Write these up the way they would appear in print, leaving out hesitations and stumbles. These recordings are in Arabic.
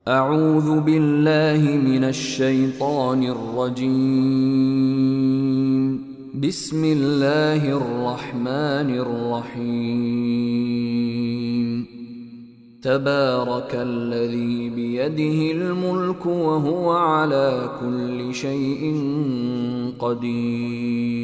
أعوذ بالله من الشيطان الرجيم. بسم الله الرحمن الرحيم. تبارك الذي بيده الملك وهو على كل شيء قدير.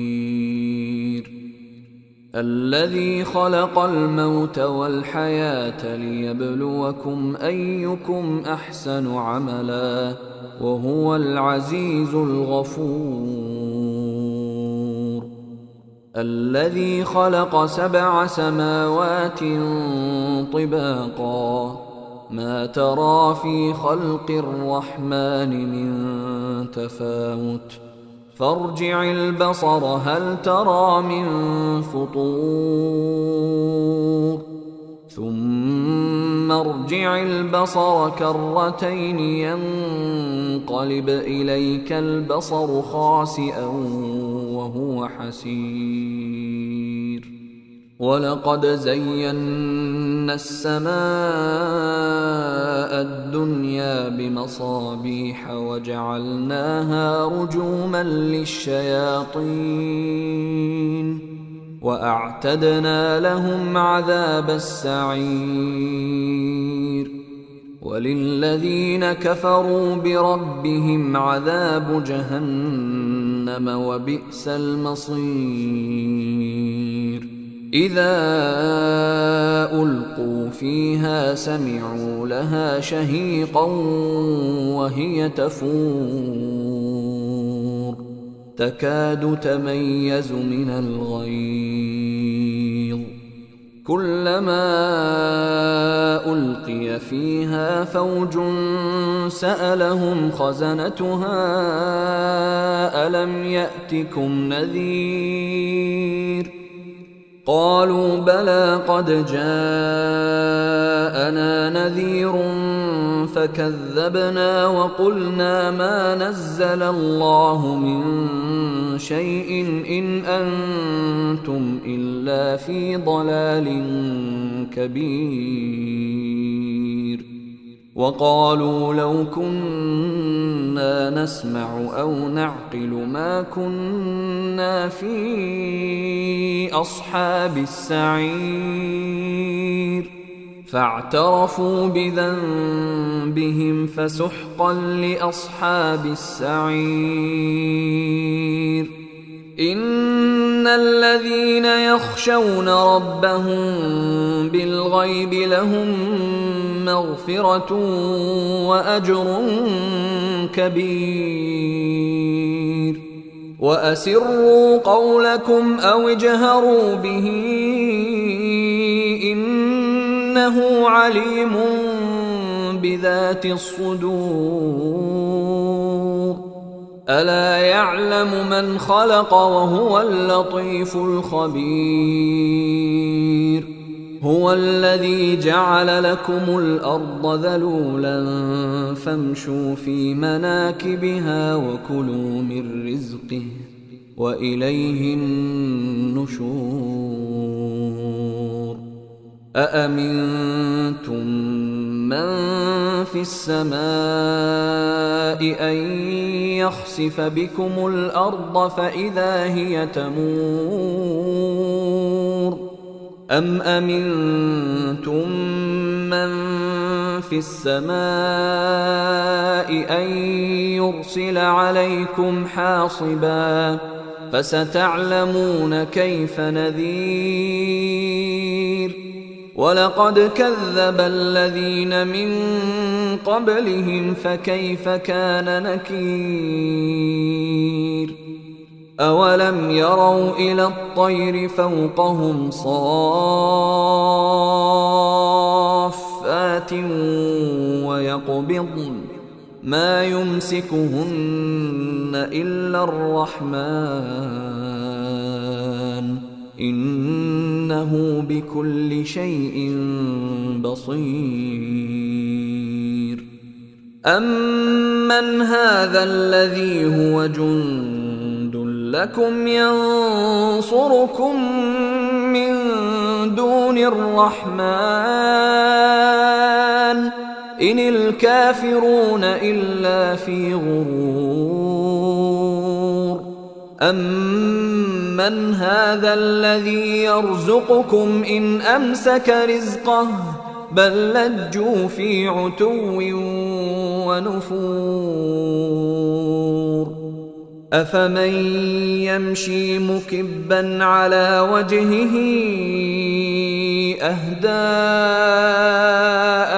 الذي خلق الموت والحياة ليبلوكم أيكم أحسن عملا وهو العزيز الغفور. الذي خلق 7 سماوات طباقا ما ترى في خلق الرحمن من تفاوت فارجع البصر هل ترى من فطور ثم ارجع البصر كرتين ينقلب إليك البصر خاسئا وهو حسير. ولقد زينا السماء الدنيا بمصابيح وجعلناها رجوما للشياطين وأعتدنا لهم عذاب السعير. وللذين كفروا بربهم عذاب جهنم وبئس المصير. إذا ألقوا فيها سمعوا لها شهيقا وهي تفور تكاد تميز من الغيظ كلما ألقي فيها فوج سألهم خزنتها ألم يأتكم نذير قالوا بلى قد جاءنا نذير فكذبنا وقلنا ما نزل الله من شيء إن أنتم إلا في ضلال كبير. وقالوا لو كنا نسمع أو نعقل ما كنا في أصحاب السعير فاعترفوا بذنبهم فسحقا لأصحاب السعير. إن الذين يخشون ربهم بالغيب لهم مغفرة وأجر كبير. وأسروا قولكم أو اجهروا به إنه عليم بذات الصدور. ألا يعلم من خلق وهو اللطيف الخبير. هو الذي جعل لكم الأرض ذلولا فامشوا في مناكبها وكلوا من رزقه وإليه النشور. أأمنتم من في السماء أن يخسف بكم الأرض فإذا هي تمور أم أمنتم من في السماء أن يرسل عليكم حاصبا فستعلمون كيف نذير. ولقد كذب الذين من قبلهم فكيف كان نكير. أولم يروا إلى الطير فوقهم صافات ويقبضن ما يمسكهن إلا الرحمن إنه بكل شيء بصير. أمن هذا الذي هو جند لكم ينصركم من دون الرحمن إن الكافرون إلا في غرور أمن هذا الذي يرزقكم إن أمسك رزقه بل لجوا في عتو ونفور أفمن يمشي مكبا على وجهه أهدى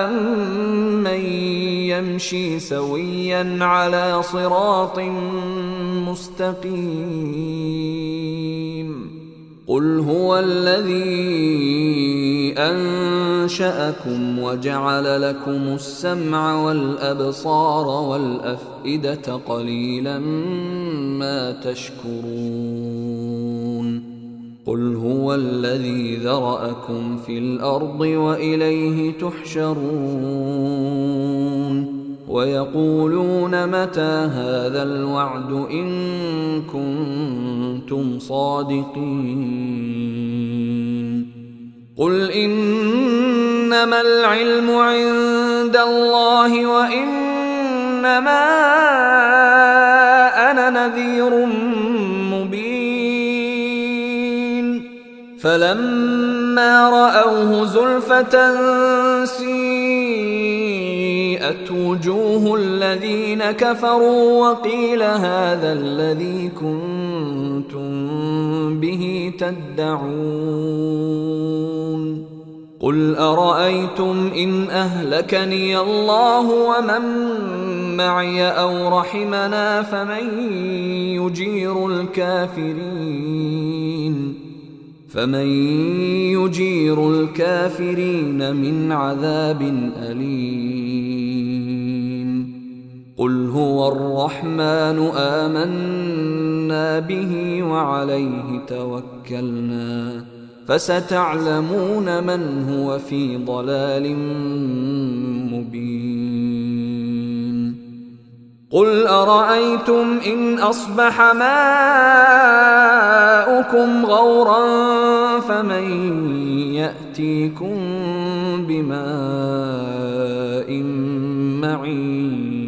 أمن يمشي سويا على صراط مستقيم قل هو الذي أنشأكم وجعل لكم السمع والأبصار والأفئدة قليلا ما تشكرون قل هو الذي ذرأكم في الأرض وإليه تحشرون ويقولون متى هذا الوعد إن كنتم صادقين قل إنما العلم عند الله وإنما أنا نذير مبين فلما رأوه زلفة سيئت وجوه الذين كفروا وقيل هذا الذي كنتم به تدعون قل أرأيتم إن أهلكني الله ومن معي أو رحمنا فمن يجير الكافرين من عذاب أليم قل هو الرحمن آمنا به وعليه توكلنا فستعلمون من هو في ضلال مبين قل أرأيتم إن أصبح ماؤكم غورا فمن يأتيكم بماء معين